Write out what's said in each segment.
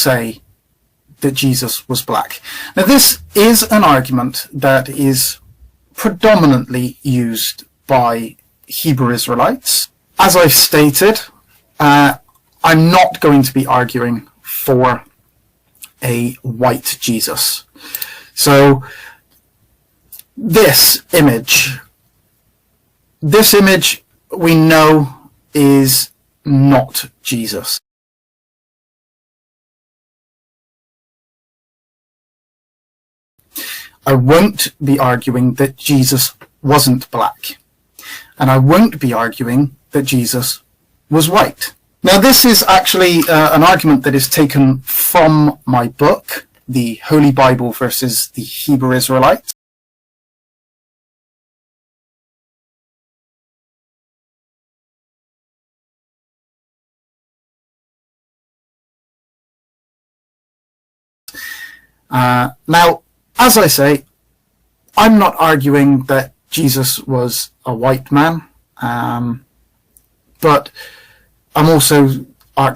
say that Jesus was black. Now, this is an argument that is predominantly used by Hebrew Israelites. As I've stated, I'm not going to be arguing for a white Jesus. So this image we know is not Jesus. I won't be arguing that Jesus wasn't black. And I won't be arguing that Jesus was white. Now, this is actually an argument that is taken from my book, The Holy Bible versus the Hebrew Israelites. Now, as I say, I'm not arguing that Jesus was a white man, but I'm also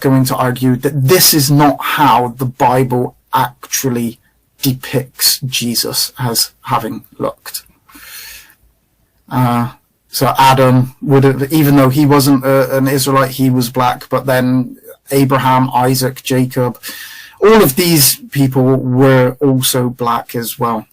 going to argue that this is not how the Bible actually depicts Jesus as having looked. So Adam would have, even though he wasn't an Israelite, he was black, but then Abraham, Isaac, Jacob, all of these people were also black as well.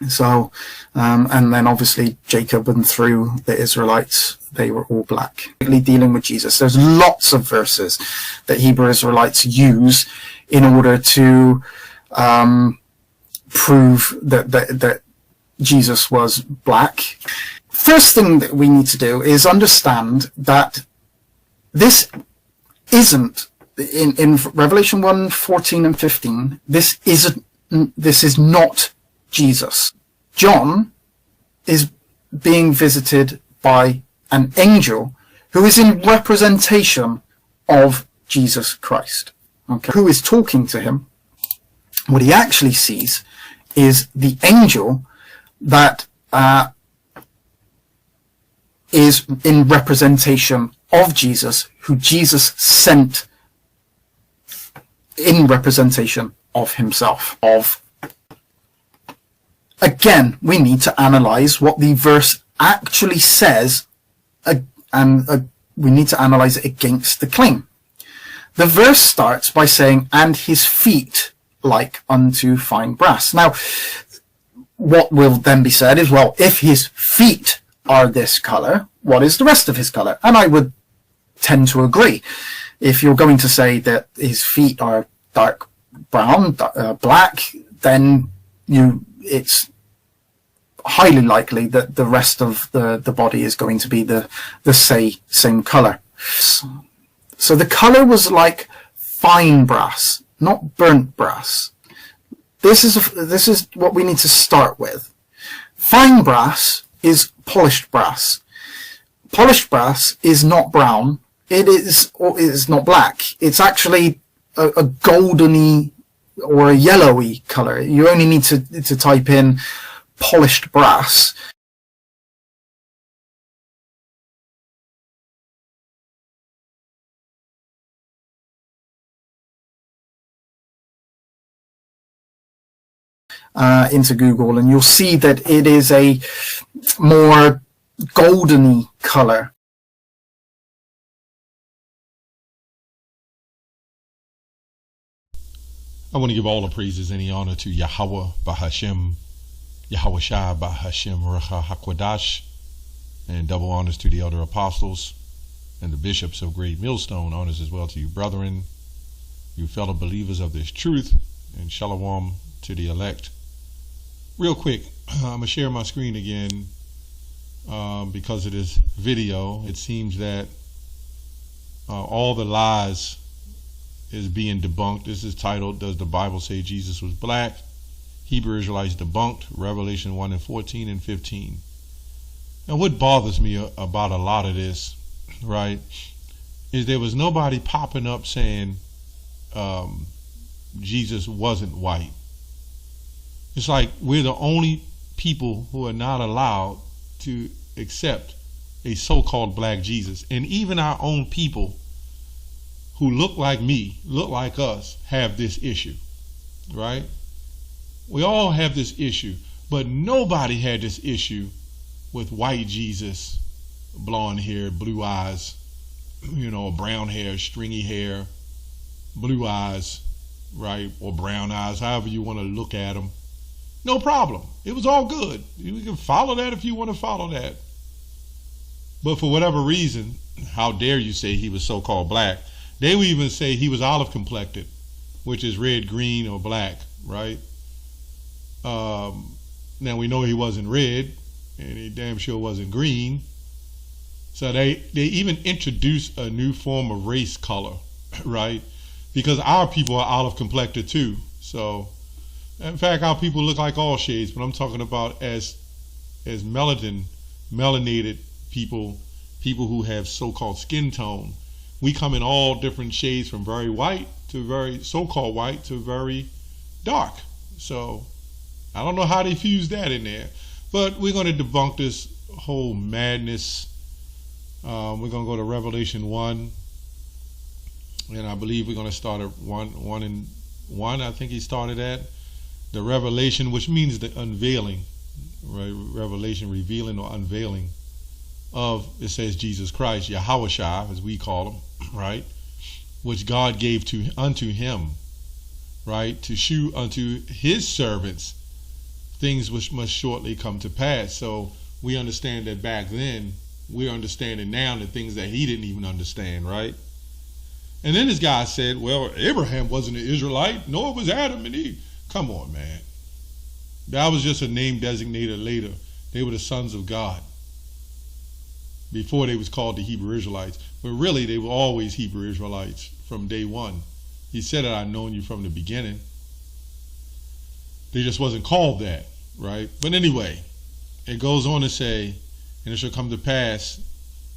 So, and then obviously Jacob, and through the Israelites, they were all black. Dealing with Jesus, there's lots of verses that Hebrew Israelites use in order to prove that Jesus was black. First thing that we need to do is understand that this isn't, in Revelation 1, 14 and 15, this is not Jesus. John is being visited by an angel who is in representation of Jesus Christ. Okay. Who is talking to him? What he actually sees is the angel that is in representation of Jesus, who Jesus sent in representation of himself. Again, we need to analyze what the verse actually says, and we need to analyze it against the claim. The verse starts by saying, and his feet like unto fine brass. Now, what will then be said is, well, if his feet are this color, what is the rest of his color? And I would tend to agree. If you're going to say that his feet are dark brown, black, then it's highly likely that the rest of the body is going to be the same color. So the color was like fine brass, not burnt brass. This is what we need to start with. Fine brass is polished brass. Polished brass is not brown. It is not black. It's actually a goldeny or a yellowy color. You only need to type in polished brass. Into Google, and you'll see that it is a more goldeny color. I want to give all the praises and the honor to Yahweh Bahashem, Yahweh Shai Bahashem Recha HaKwadash, and double honors to the elder apostles and the bishops of Great Millstone. Honors as well to you, brethren, you fellow believers of this truth, and shalom to the elect. Real quick, I'm going to share my screen again because of this video. It seems that all the lies is being debunked. This is titled, Does the Bible Say Jesus Was Black? Hebrew Israelites Debunked, Revelation 1 and 14 and 15. And what bothers me about a lot of this, right, is there was nobody popping up saying Jesus wasn't white. It's like we're the only people who are not allowed to accept a so-called black Jesus. And even our own people who look like me, look like us, have this issue, right? We all have this issue, but nobody had this issue with white Jesus, blonde hair, blue eyes, brown hair, stringy hair, blue eyes, right? Or brown eyes, however you want to look at them. No problem. It was all good. You can follow that if you want to follow that. But for whatever reason, how dare you say he was so-called black? They would even say he was olive complected, which is red, green, or black, right? Now we know he wasn't red, and he damn sure wasn't green. So they even introduced a new form of race color, right? Because our people are olive complected too. So, in fact, our people look like all shades, but I'm talking about as melanated people who have so-called skin tone. We come in all different shades, from very white to very so-called white to very dark. So I don't know how they fused that in there, but we're going to debunk this whole madness. We're going to go to Revelation 1, and I believe we're going to start at 1:1. I think he started at the revelation, which means the unveiling, right? Revelation, revealing or unveiling of, it says, Jesus Christ, Yahushua, as we call him, right? Which God gave unto him, right? To shew unto his servants things which must shortly come to pass. So we understand that back then, we're understanding now the things that he didn't even understand, right? And then this guy said, well, Abraham wasn't an Israelite, nor was Adam and Eve. Come on, man. That was just a name designated later. They were the sons of God before they was called the Hebrew Israelites. But really, they were always Hebrew Israelites from day one. He said that I've known you from the beginning. They just wasn't called that, right? But anyway, it goes on to say, and it shall come to pass,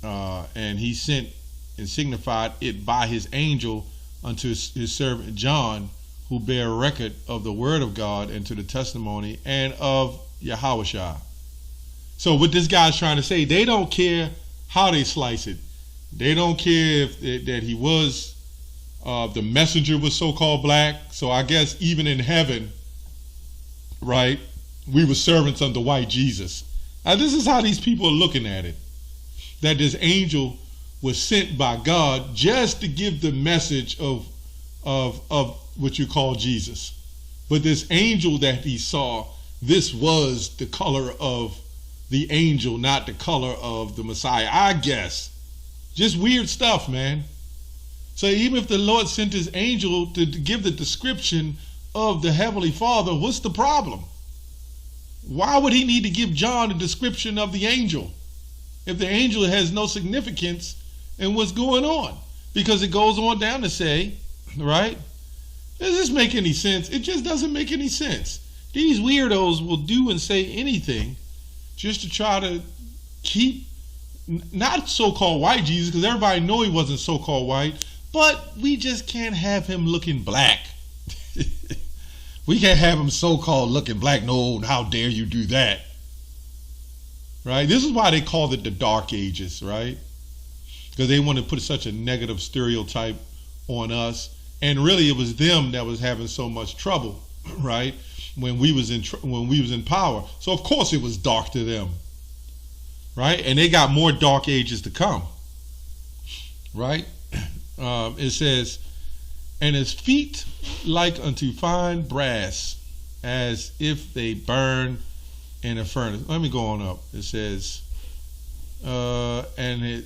and he sent and signified it by his angel unto his servant John, who bear record of the word of God and to the testimony and of Yahushua. So what this guy's trying to say, they don't care how they slice it. They don't care if that he was, the messenger was so-called black. So I guess even in heaven, right, we were servants under white Jesus. Now this is how these people are looking at it. That this angel was sent by God just to give the message of what you call Jesus. But this angel that he saw, this was the color of the angel, not the color of the Messiah, I guess. Just weird stuff, man. So even if the Lord sent his angel to give the description of the Heavenly Father, what's the problem? Why would he need to give John a description of the angel if the angel has no significance in what's going on? Because it goes on down to say, right? Does this make any sense? It just doesn't make any sense. These weirdos will do and say anything just to try to keep not so-called white Jesus, because everybody know he wasn't so-called white, but we just can't have him looking black. We can't have him so-called looking black. No, how dare you do that? Right? This is why they called it the Dark Ages, right? Because they want to put such a negative stereotype on us. And really, it was them that was having so much trouble, right? When we was in power. So of course it was dark to them, right? And they got more dark ages to come, right? It says, and his feet like unto fine brass, as if they burn in a furnace. Let me go on up. It says, and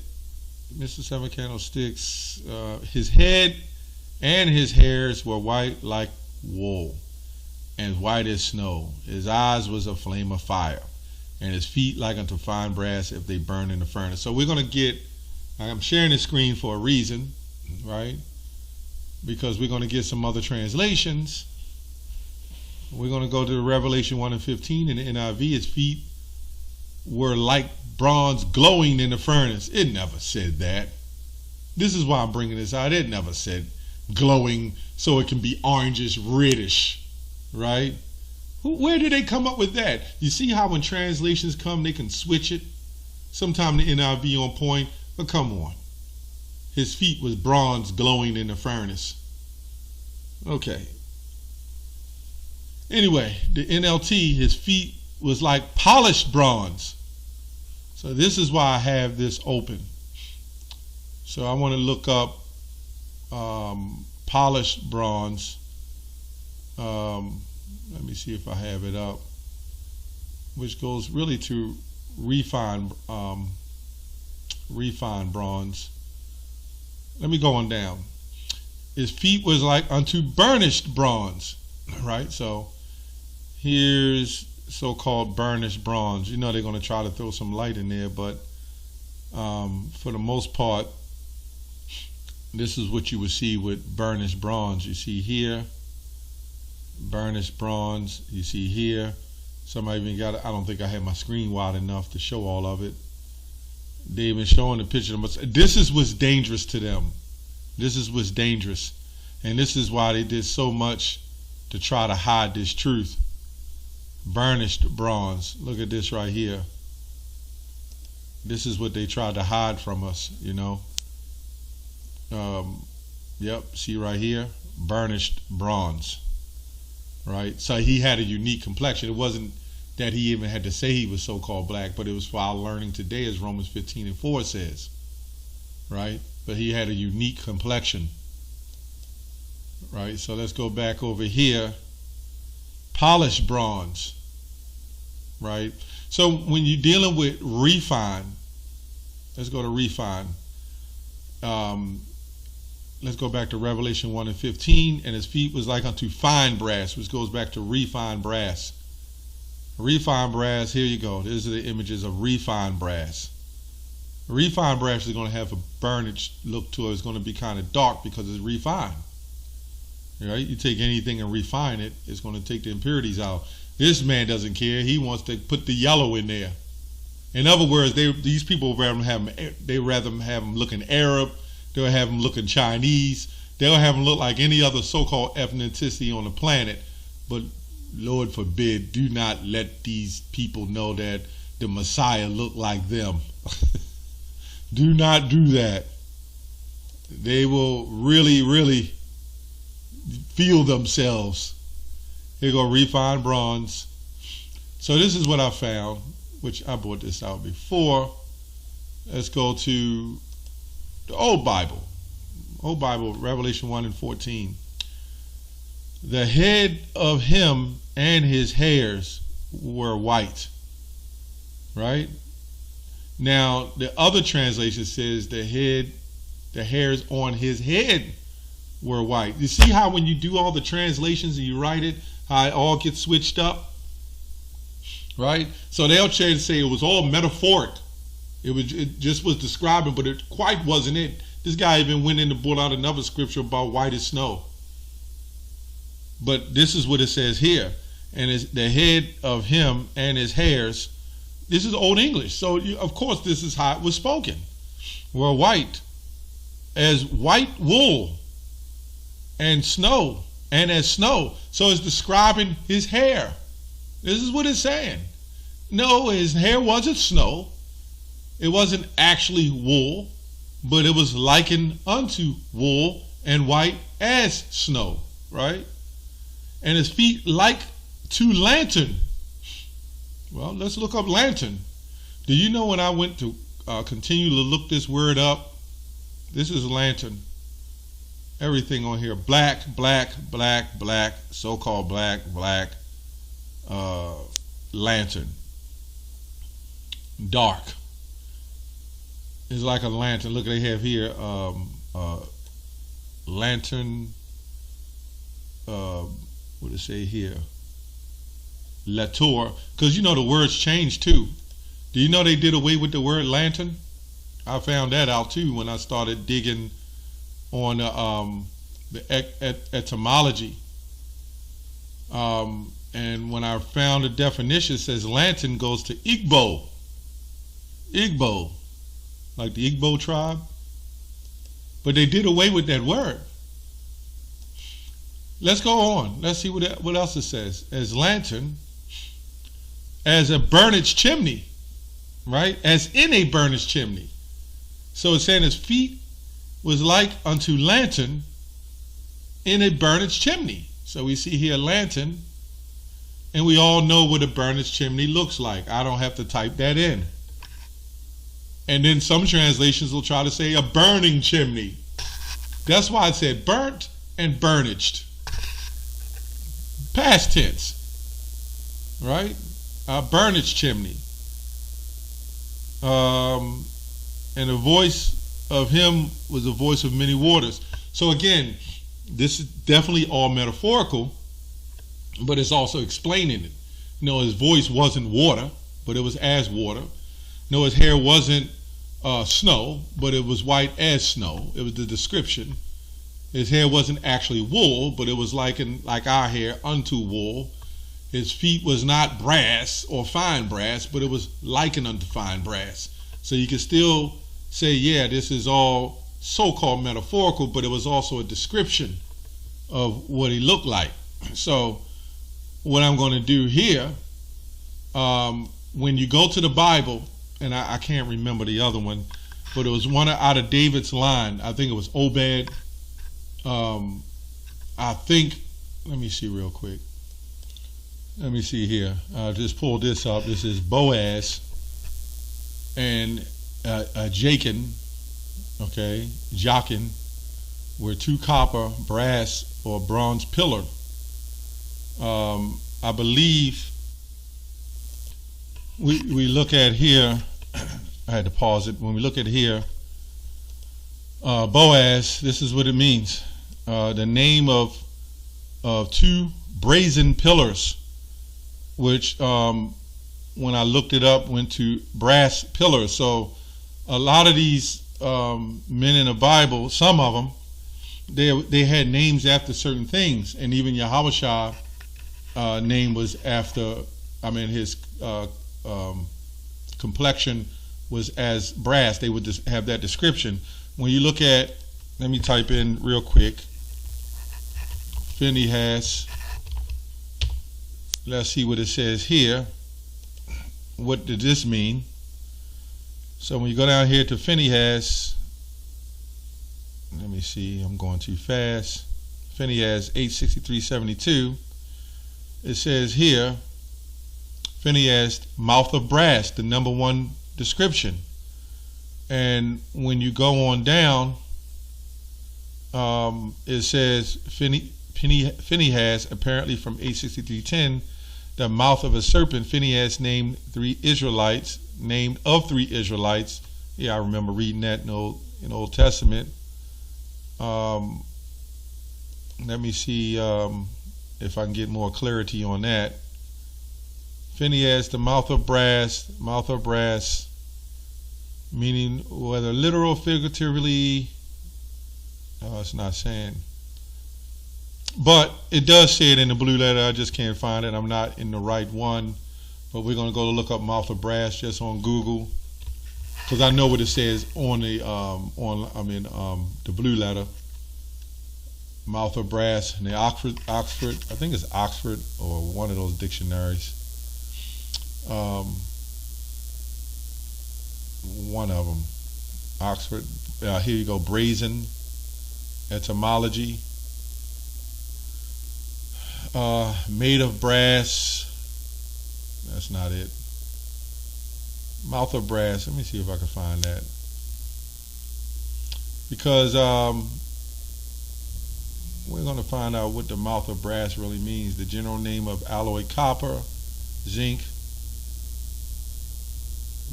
Mr. Seven Candlesticks, his head and his hairs were white like wool, and white as snow. His eyes was a flame of fire, and his feet like unto fine brass, if they burn in the furnace. So we're going to get, I'm sharing the screen for a reason, right? Because we're going to get some other translations. We're going to go to Revelation 1:15 in the NIV. His feet were like bronze glowing in the furnace. It never said that. This is why I'm bringing this out. It never said glowing so it can be orangish, reddish, right? Where did they come up with that? You see how when translations come, they can switch it? Sometimes the NIV on point, but come on. his feet was bronze glowing in the furnace. Okay. Anyway, the NLT, his feet was like polished bronze. So this is why I have this open. So I want to look up polished bronze. Let me see if I have it up, which goes really to refined bronze. Let me go on down. His feet was like unto burnished bronze, right? So here's so-called burnished bronze. You know they're going to try to throw some light in there, but for the most part, this is what you would see with burnished bronze. You see here, burnished bronze. You see here. Somebody even got, I don't think I had my screen wide enough to show all of it. They even showing the picture. This is what's dangerous to them. This is what's dangerous. And this is why they did so much to try to hide this truth. Burnished bronze. Look at this right here. This is what they tried to hide from us, you know. Yep, see right here? Burnished bronze. Right? So he had a unique complexion. It wasn't that he even had to say he was so-called black, but it was for our learning today, as Romans 15:4 says. Right? But he had a unique complexion. Right? So let's go back over here. Polished bronze. Right? So when you're dealing with refine, let's go to refine. Let's go back to Revelation 1:15, and his feet was like unto fine brass, which goes back to refined brass. Refined brass, here you go. These are the images of refined brass. Refined brass is going to have a burnished look to it. It's going to be kind of dark because it's refined. Right? You take anything and refine it, it's going to take the impurities out. This man doesn't care. He wants to put the yellow in there. In other words, these people rather have them looking Arab. They'll have them looking Chinese. They'll have them look like any other so-called ethnicity on the planet. But Lord forbid, do not let these people know that the Messiah looked like them. Do not do that. They will really, really feel themselves. Here go refined bronze. So this is what I found, which I brought this out before. Let's go to the Old Bible. Old Bible, Revelation 1:14. The head of him and his hairs were white. Right? Now, the other translation says the hairs on his head were white. You see how when you do all the translations and you write it, how it all gets switched up? Right? So they'll try to say it was all metaphoric. It just was describing, but it quite wasn't it. This guy even went in to pull out another scripture about white as snow. But this is what it says here. And it's the head of him and his hairs. This is Old English. So, of course, this is how it was spoken. Were white as white wool and snow and as snow. So it's describing his hair. This is what it's saying. No, his hair wasn't snow. It wasn't actually wool, but it was likened unto wool and white as snow, right? And his feet like to lantern. Well, let's look up lantern. Do you know when I went to continue to look this word up? This is lantern. Everything on here, black, black, black, black, so-called black, black, lantern. Dark. It's like a lantern. Look, they have here lantern. What does it say here? Latour. Because you know the words change too. Do you know they did away with the word lantern? I found that out too when I started digging on the etymology. And when I found the definition, it says lantern goes to Igbo. Igbo. Like the Igbo tribe. But they did away with that word. Let's go on. Let's see what else it says. As lantern, as a burnished chimney, right? As in a burnished chimney. So it's saying his feet was like unto lantern in a burnished chimney. So we see here lantern, and we all know what a burnished chimney looks like. I don't have to type that in. And then some translations will try to say a burning chimney. That's why it said burnt and burnished. Past tense, right? A burnished chimney. And the voice of him was the voice of many waters. So again, this is definitely all metaphorical, but it's also explaining it. His voice wasn't water, but it was as water. His hair wasn't snow, but it was white as snow. It was the description. His hair wasn't actually wool, but it was like our hair unto wool. His feet was not brass or fine brass, but it was likened unto fine brass. So you can still say, yeah, this is all so-called metaphorical, but it was also a description of what he looked like. So what I'm going to do here, when you go to the Bible, and I can't remember the other one, but it was one out of David's line. I think it was Obed. I think, let me see real quick. Let me see here. Just pull this up. This is Boaz and Jachin, okay, Jachin, were two copper, brass, or bronze pillar. I believe we look at here, I had to pause it. When we look at here, Boaz, this is what it means. The name of two brazen pillars, which when I looked it up went to brass pillars. So a lot of these men in the Bible, some of them, they had names after certain things, and even Yahushua name was after, his complexion was as brass. They would just have that description. When you look at, let me type in real quick, Phinehas, let's see what it says here. What did this mean? So when you go down here to Phinehas, let me see, I'm going too fast. Phinehas 863:72. It says here, Phinehas, mouth of brass, the number one description. And when you go on down, it says Phinehas, apparently from 863:10, the mouth of a serpent. Phinehas named of 3 Israelites. Yeah, I remember reading that in Old Testament. Let me see if I can get more clarity on that. Phinehas, the mouth of brass, meaning whether literal, figuratively, it's not saying. But it does say it in the blue letter. I just can't find it. I'm not in the right one. But we're going to go look up mouth of brass just on Google, because I know what it says on the the blue letter. Mouth of brass in the Oxford. I think it's Oxford or one of those dictionaries. One of them, Oxford. Here you go. Brazen etymology. Made of brass. That's not it. Mouth of brass. Let me see if I can find that. Because we're going to find out what the mouth of brass really means. The general name of alloy copper, zinc.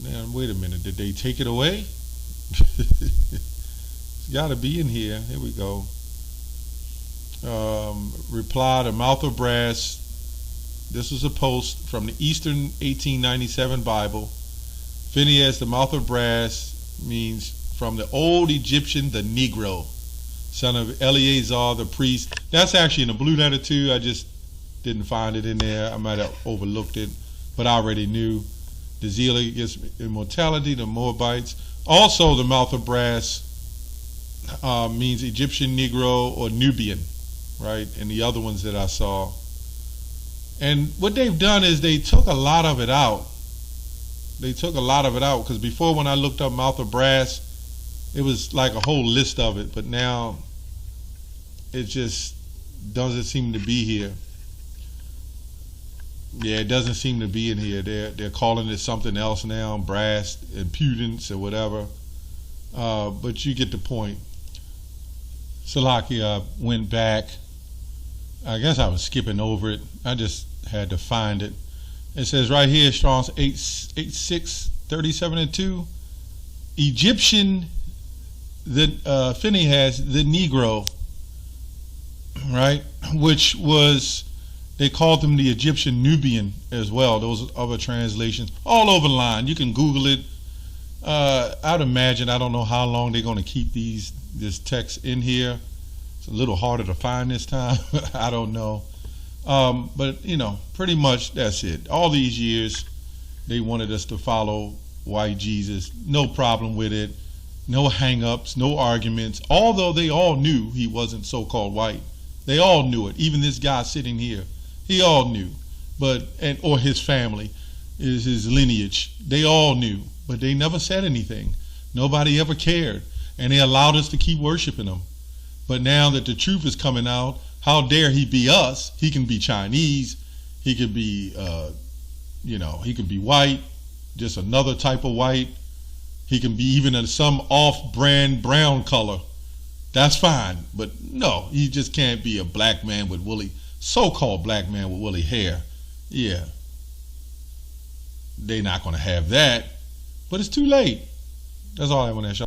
Man, wait a minute. Did they take it away? It's got to be in here. Here we go. Reply to mouth of brass. This was a post from the Eastern 1897 Bible. Phinehas, the mouth of brass, means from the old Egyptian, the Negro, son of Eleazar the priest. That's actually in the blue letter too. I just didn't find it in there. I might have overlooked it, but I already knew. The zeal against immortality, the Moabites. Also, the mouth of brass means Egyptian, Negro, or Nubian, right? And the other ones that I saw. And what they've done is they took a lot of it out. Because before, when I looked up mouth of brass, It was like a whole list of it, but now it just doesn't seem to be here. Yeah, it doesn't seem to be in here. They're calling it something else now, brass, impudence, or whatever. But you get the point. Salakia went back. I guess I was skipping over it. I just had to find it. It says right here, Strong's 8637-2. Egyptian, Finney has the Negro, right? Which was, they called them the Egyptian Nubian as well. Those other translations all over the line. You can Google it. I'd imagine, I don't know how long they're going to keep this text in here. It's a little harder to find this time. I don't know. But, you know, pretty much that's it. All these years, they wanted us to follow white Jesus. No problem with it. No hang-ups, no arguments. Although they all knew he wasn't so-called white. They all knew it. Even this guy sitting here, he all knew. Or his family, is his lineage. They all knew. But they never said anything. Nobody ever cared. And they allowed us to keep worshiping him. But now that the truth is coming out, how dare he be us? He can be Chinese. He could be, he could be white, just another type of white. He can be even in some off-brand brown color. That's fine. But no, he just can't be a black man with woolly, so-called black man with woolly hair. Yeah. They're not going to have that. But it's too late. That's all I want to ask y'all.